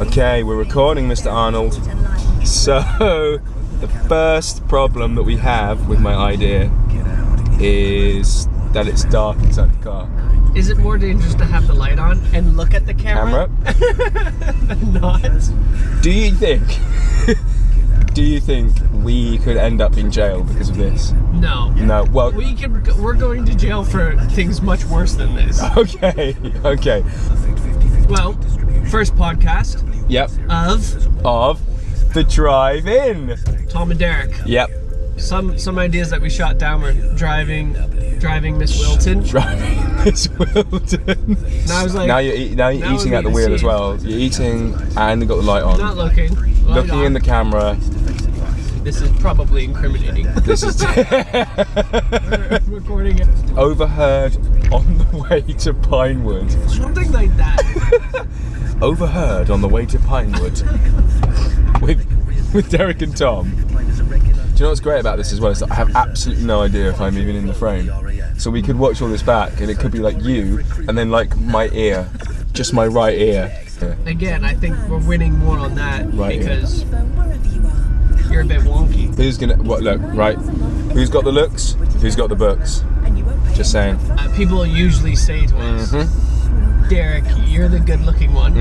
Okay, we're recording, Mr. Arnold. So, the first problem that we have with my idea is that it's dark inside the car. Is it more dangerous to have the light on and look at the camera? Than not? Do you think we could end up in jail because of this? No. No. Well, we're going to jail for things much worse than this. Okay. Well, first podcast. Yep. Of the drive-in. Tom and Derek. Yep. Some ideas that we shot down were driving Miss Wilton. Driving Miss Wilton. And I was like, now you're eating at the wheel as well. You're eating and you've got the light on. Not looking. Looking in the camera. This is probably incriminating. This is We're recording it. Overheard on the way to Pinewood. Something like that. Overheard on the way to Pinewood with Derek and Tom. Do you know what's great about this as well? Is that I have absolutely no idea if I'm even in the frame. So we could watch all this back and it could be like you and then like my ear, just my right ear. Again, I think we're winning more on that Right, because you're a bit wonky. Who's gonna right? Who's got the looks? Who's got the books? Just saying. People usually say to us, Derek, you're the good-looking one.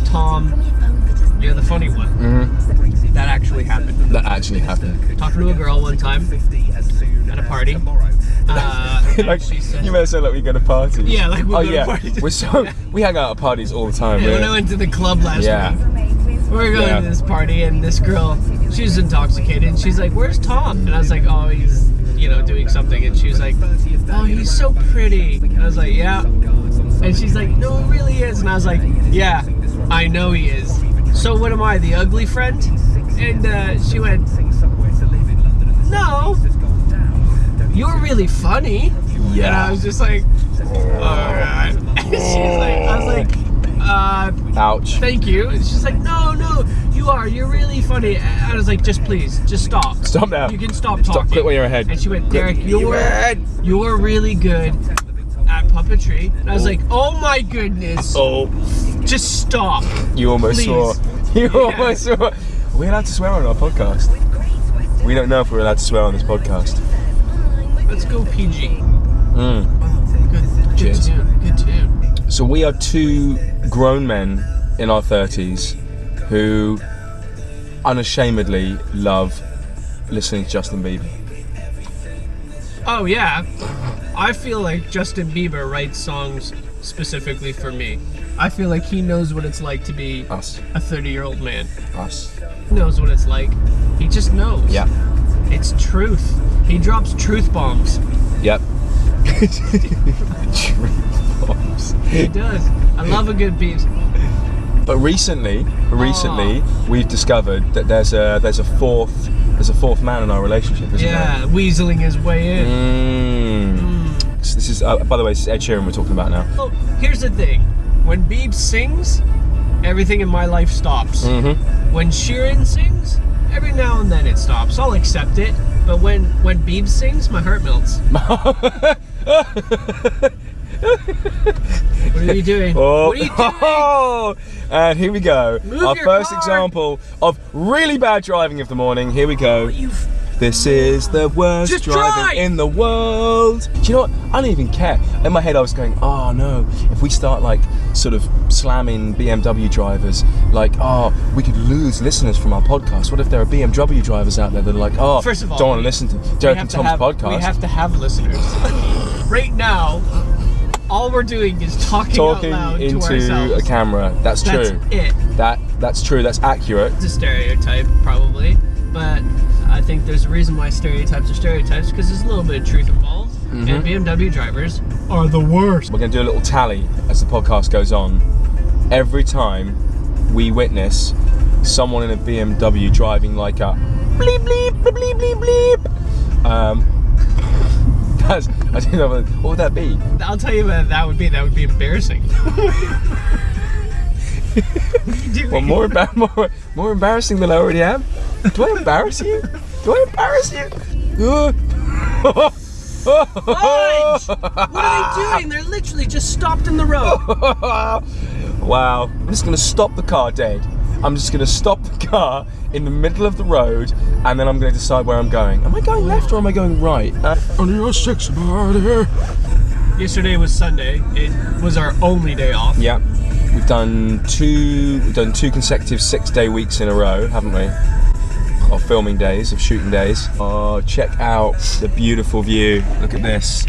Tom, you're the funny one. That actually happened. Talking to a girl one time at a party. Like, she said, you may have said like we go to parties. yeah, like we'll go to parties. We hang out at parties all the time. Yeah, when I went to the club last week, we were going to this party, and this girl, she was intoxicated, and she's like, "Where's Tom?" And I was like, "Oh, he's, doing something." And she was like, "Oh, he's so pretty." And I was like, "Yeah." And she's like, "No, he really is." And I was like, "Yeah, I know he is. So what am I, the ugly friend?" And she went, "No, you're really funny." Yeah. And I was just like, "Alright." She's like, I was like, ouch. "Thank you." And she's like, no, you're really funny." And I was like, "Just please, just stop. Stop now. You can stop talking. Stop, quit when you're ahead. And she went, "Derek, you're really good at puppetry." And I was like, "Oh my goodness. Oh. Just stop." You almost please. swore. Almost swore. Are we allowed to swear on our podcast? We don't know if we're allowed to swear on this podcast. Let's go PG. Good Cheers. Good tune. So we are two grown men in our 30s who unashamedly love listening to Justin Bieber. Oh yeah, I feel like Justin Bieber writes songs specifically for me. I feel like he knows what it's like to be Us. a 30-year-old man. Us. He knows what it's like. He just knows. Yeah. It's truth. He drops truth bombs. Yep. Truth bombs. He does. I love a good beat. But recently, we've discovered that there's a fourth man in our relationship, isn't there? Weaseling his way in. So this is, by the way, this is Ed Sheeran we're talking about now. Oh, here's the thing. When Biebs sings, everything in my life stops. When Sheeran sings, every now and then it stops. I'll accept it. But when Biebs sings, my heart melts. What are you doing? Oh. What are you doing? Oh. And here we go. Move Our your first car. example of really bad driving of the morning. Here we go. This is the worst Just driving drive. in the world. Do you know what? I don't even care. In my head I was going, oh no, if we start like sort of slamming BMW drivers, like, oh, we could lose listeners from our podcast. What if there are BMW drivers out there that are like, oh, First of all, don't want to listen to Derek and Tom's podcast. We have to have listeners. Right now, all we're doing is talking out loud to into ourselves. a camera. That's true. It. That's true. That's accurate. It's a stereotype, probably, but I think there's a reason why stereotypes are stereotypes, because there's a little bit of truth involved. And BMW drivers are the worst. We're going to do a little tally as the podcast goes on. Every time we witness someone in a BMW driving like a bleep bleep bleep bleep bleep. I don't know what would that be. I'll tell you what that would be. That would be embarrassing. Well, more embarrassing than I already am. Do I embarrass you? Fudge! What are they doing? They're literally just stopped in the road. Wow. I'm just going to stop the car dead. I'm just going to stop the car in the middle of the road, and then I'm going to decide where I'm going. Am I going left or am I going right? Under your six body. Yesterday was Sunday. It was our only day off. Yeah. We've done two consecutive 6-day weeks in a row, haven't we? Of filming days, of shooting days. Oh, check out the beautiful view. Look at this.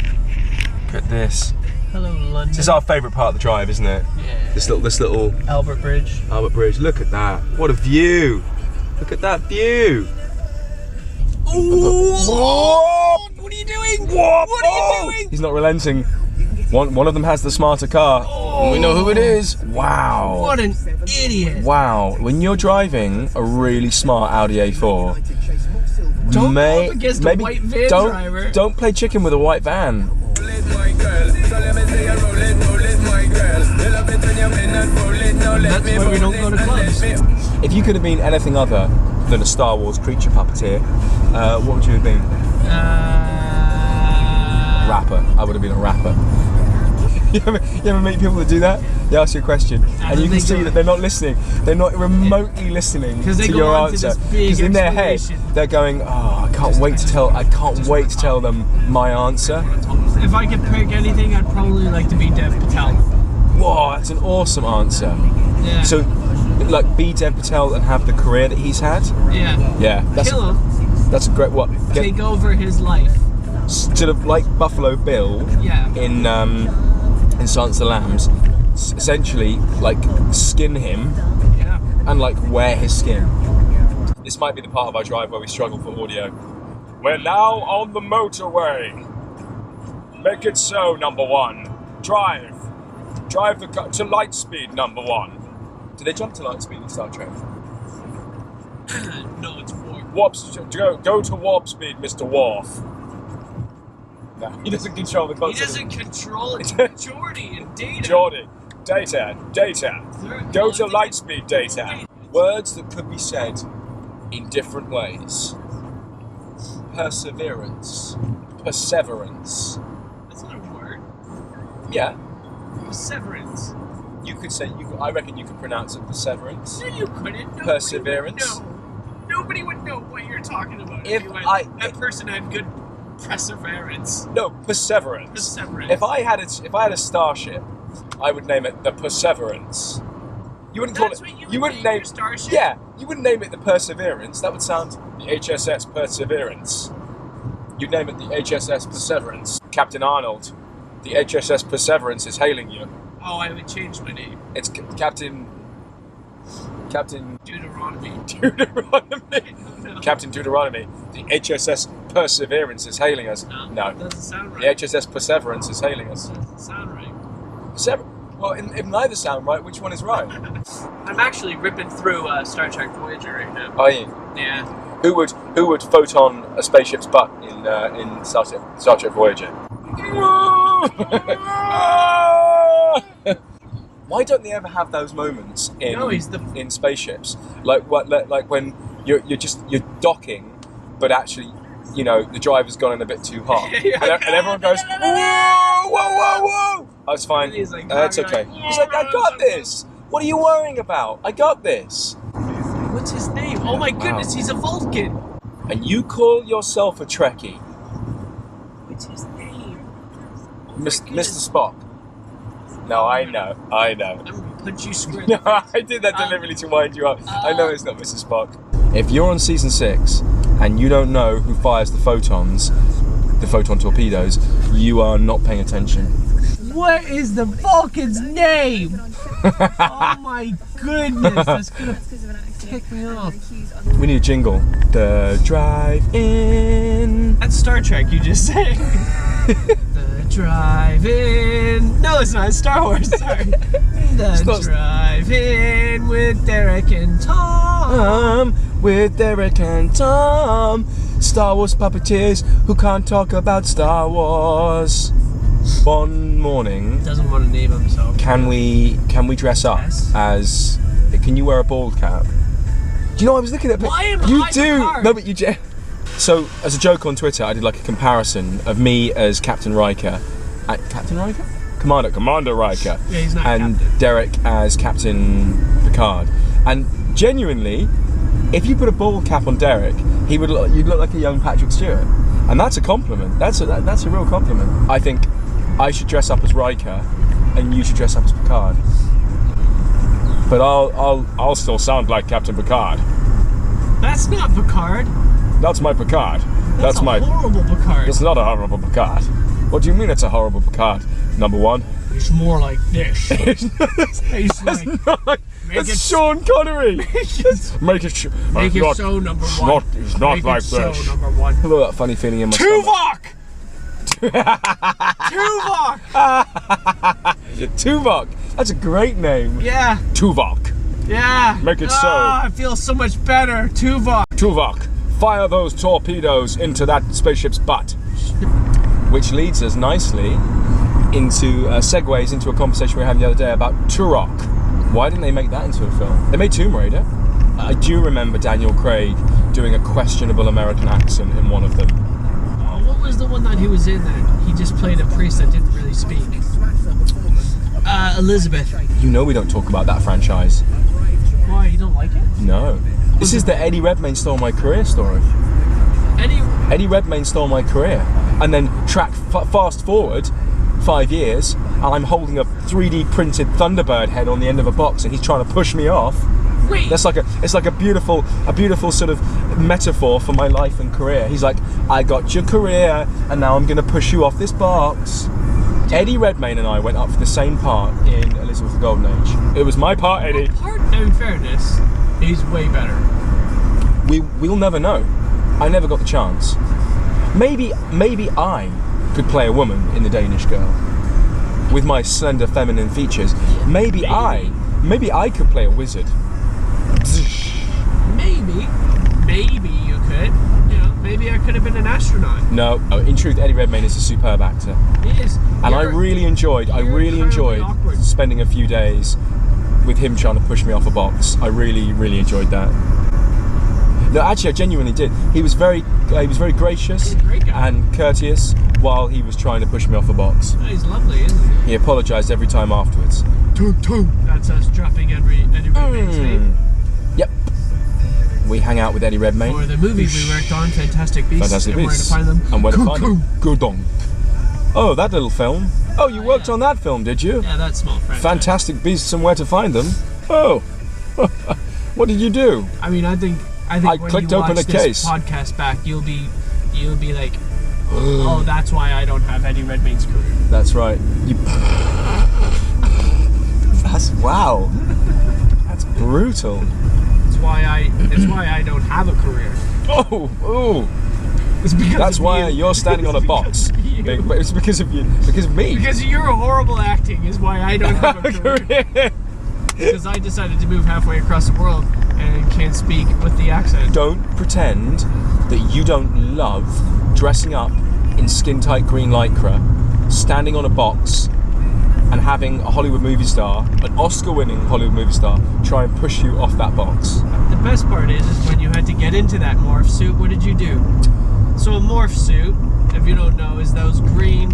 Look at this. Hello, London. This is our favourite part of the drive, isn't it? Yeah. This little Albert Bridge. Albert Bridge. Look at that. What a view. Look at that view. Oh! What are you doing? What are you doing? He's not relenting. One of them has the smarter car. Oh. We know who it is. Wow. What an idiot. Wow. When you're driving a really smart Audi A4, don't go up against a white van driver. Don't play chicken with a white van. That's why we don't go to clubs. If you could have been anything other than a Star Wars creature puppeteer, what would you have been? Rapper. I would have been a rapper. You ever meet people that do that? They ask you a question, and you can see that they're not listening. They're not remotely listening to your answer. Because in their head, they're going, "Oh, I can't wait to tell them my answer." If I could pick anything, I'd probably like to be Dev Patel. Whoa, that's an awesome answer. Yeah. So, like, be Dev Patel and have the career that he's had. Yeah. Yeah. Kill him. That's a great what. Take over his life. Sort of like Buffalo Bill. Yeah. In Silence of the Lambs, essentially like skin him, yeah, and like wear his skin. This might be the part of our drive where we struggle for audio. We're now on the motorway. Make it so, number one. Drive the car to light speed, number one. Do they jump to light speed in Star Trek? No, it's warp. Go to warp speed, Mr. Worf. No, he doesn't control the concept. He doesn't control it. Geordi and Data. Geordi. Data. Go to light speed, Data. Words that could be said in different ways. Perseverance. That's not a word. Yeah. Perseverance. You could say, I reckon you could pronounce it perseverance. No, you couldn't. Perseverance. Nobody would know what you're talking about If you went, that person had good perseverance. No, perseverance. If I had a starship, I would name it the Perseverance. You wouldn't call it. You wouldn't name your starship. Yeah, you wouldn't name it the Perseverance. That would sound the HSS Perseverance. You'd name it the HSS Perseverance. Captain Arnold, the HSS Perseverance is hailing you. Oh, I would change my name. It's Captain Deuteronomy. No. Captain Deuteronomy. The HSS Perseverance is hailing us. No. That doesn't sound right. The HSS Perseverance is hailing us. That doesn't sound right. Well, if neither sound right, which one is right? I'm actually ripping through Star Trek Voyager right now. Are you? Yeah. Who would photon a spaceship's butt in Star Trek Voyager? Why don't they ever have those moments in spaceships? Like when you're docking, but actually, the driver's gone in a bit too hard, and everyone goes, whoa! Oh, it's fine. It's okay. He's like, I got this. What are you worrying about? I got this. What's his name? Oh my goodness, he's a Vulcan. And you call yourself a Trekkie? What's his name? Mr. Spock. No, I know. I'm gonna punch you square. No, I did that deliberately to wind you up. I know it's not Mrs. Spock. If you're on season 6 and you don't know who fires the photon torpedoes, you are not paying attention. What is the Vulcan's name? Oh my goodness, that's gonna tick me off. We need a jingle. The drive-in. That's Star Trek, you just said. The drive-in. No, it's not. It's Star Wars. Sorry. The drive-in with Derek and Tom. With Derek and Tom. Star Wars puppeteers who can't talk about Star Wars. One morning. Doesn't want to name himself. Can we dress up as? Can you wear a bald cap? Do you know what I was looking at? Why am you I do. the card? No, but you. So as a joke on Twitter, I did like a comparison of me as Captain Riker. Captain Riker? Commander Riker. Yeah, he's not and captain. Derek as Captain Picard. And genuinely, if you put a ball cap on Derek, you'd look like a young Patrick Stewart. And that's a compliment. That's a real compliment. I think I should dress up as Riker, and you should dress up as Picard. But I'll still sound like Captain Picard. That's not Picard. That's my Picard. That's my horrible Picard. It's not a horrible Picard. What do you mean it's a horrible Picard? Number one. It's more like this. It's like, not. It's Sean Connery. Make it so number one. It's not make like it this. So number one. I've got that funny feeling in my stomach. Tuvok. Tuvok. That's a great name. Yeah. Tuvok. Yeah. Make it so. I feel so much better. Tuvok. Tuvok. Fire those torpedoes into that spaceship's butt. Which leads us nicely into segues into a conversation we were having the other day about Turok. Why didn't they make that into a film? They made Tomb Raider. I do remember Daniel Craig doing a questionable American accent in one of them. What was the one that he was in that he just played a priest that didn't really speak? Elizabeth. You know we don't talk about that franchise. Why, you don't like it? No. This is the Eddie Redmayne stole my career story. Eddie Redmayne stole my career. And then fast forward 5 years, and I'm holding a 3D printed Thunderbird head on the end of a box, and he's trying to push me off. Wait. It's like a beautiful sort of metaphor for my life and career. He's like, I got your career, and now I'm going to push you off this box. Eddie Redmayne and I went up for the same part in Elizabeth the Golden Age. It was my part, Eddie. In fairness, he's way better. We'll never know. I never got the chance. Maybe I could play a woman in The Danish Girl with my slender feminine features. Maybe I could play a wizard. Maybe you could. You know, maybe I could have been an astronaut. No, in truth, Eddie Redmayne is a superb actor. He is. And I really enjoyed spending a few days with him trying to push me off a box. I really, really enjoyed that. No, actually, I genuinely did. He was very gracious and courteous while he was trying to push me off a box. Oh, he's lovely, isn't he? He apologised every time afterwards. That's us dropping Eddie Redmayne's name. Yep. We hang out with Eddie Redmayne. For the movie we worked on, Fantastic Beasts, and where to find them. And where to find them. Gudong. Oh, that little film. Oh, you worked on that film, did you? Yeah, that small franchise. Fantastic Beasts and Where to Find Them. Oh. What did you do? I mean, I think when clicked you open watch a this case. podcast back, you'll be like, oh, that's why I don't have Eddie Redmayne's career. That's right. Wow. That's brutal. It's why I don't have a career. Oh. It's because that's of why you. you're standing on a box. It's because of you. Because of me. Because you're horrible acting is why I don't have a career. Because I decided to move halfway across the world and can't speak with the accent. Don't pretend that you don't love dressing up in skin-tight green lycra, standing on a box, and having a Hollywood movie star, an Oscar-winning Hollywood movie star, try and push you off that box. The best part is when you had to get into that morph suit, what did you do? So a morph suit, if you don't know, is those green,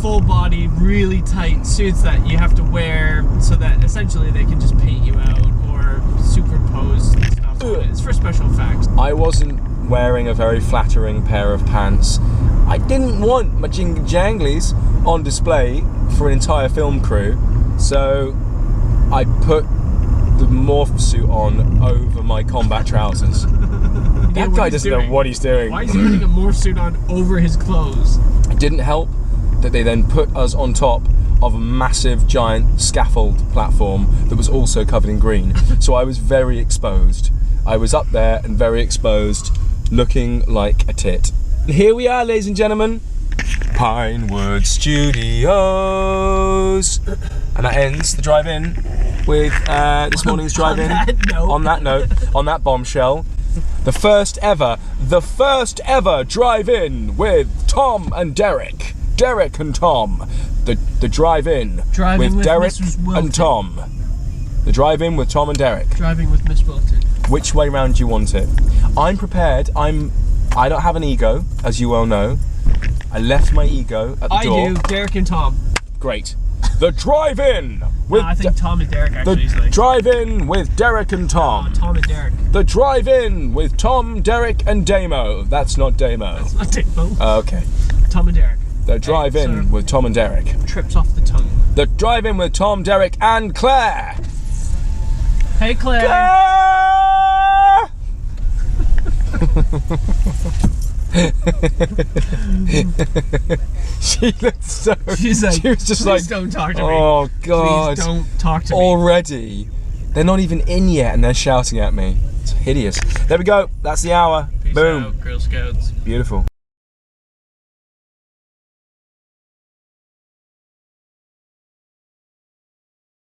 full-body, really tight suits that you have to wear so that essentially they can just paint you out or superimpose stuff on it. It's for special effects. I wasn't wearing a very flattering pair of pants. I didn't want my janglies on display for an entire film crew, so I put the morph suit on over my combat trousers. That guy doesn't know what he's doing. Why is he putting a morph suit on over his clothes? It didn't help that they then put us on top of a massive giant scaffold platform that was also covered in green. So I was very exposed. I was up there and very exposed, looking like a tit. And here we are, ladies and gentlemen, Pinewood Studios. And that ends the drive-in with this morning's drive-in. On that bombshell, the first ever drive-in with Tom and Derek. Derek and Tom. The drive-in with Derek and Tom. The drive-in with Tom and Derek. Driving with Miss Wilton. Which way round do you want it? I'm prepared. I don't have an ego, as you well know. I left my ego at the door. I do. Derek and Tom. Great. The Drive-In with... No, I think Tom and Derek the actually is like... Drive-In with Derek and Tom. Oh, Tom and Derek. The Drive-In with Tom, Derek, and Damo. That's not Damo. That's not Damo. Okay. Tom and Derek. The Drive-In with Tom and Derek. Trips off the tongue. The Drive-In with Tom, Derek, and Claire. Hey, Claire. She looked so... She's like, she was just please like, don't talk to me. Oh, God. Please don't talk to me. Already. They're not even in yet and they're shouting at me. It's hideous. There we go. That's the hour. Peace Boom. out, Girl Scouts. Beautiful.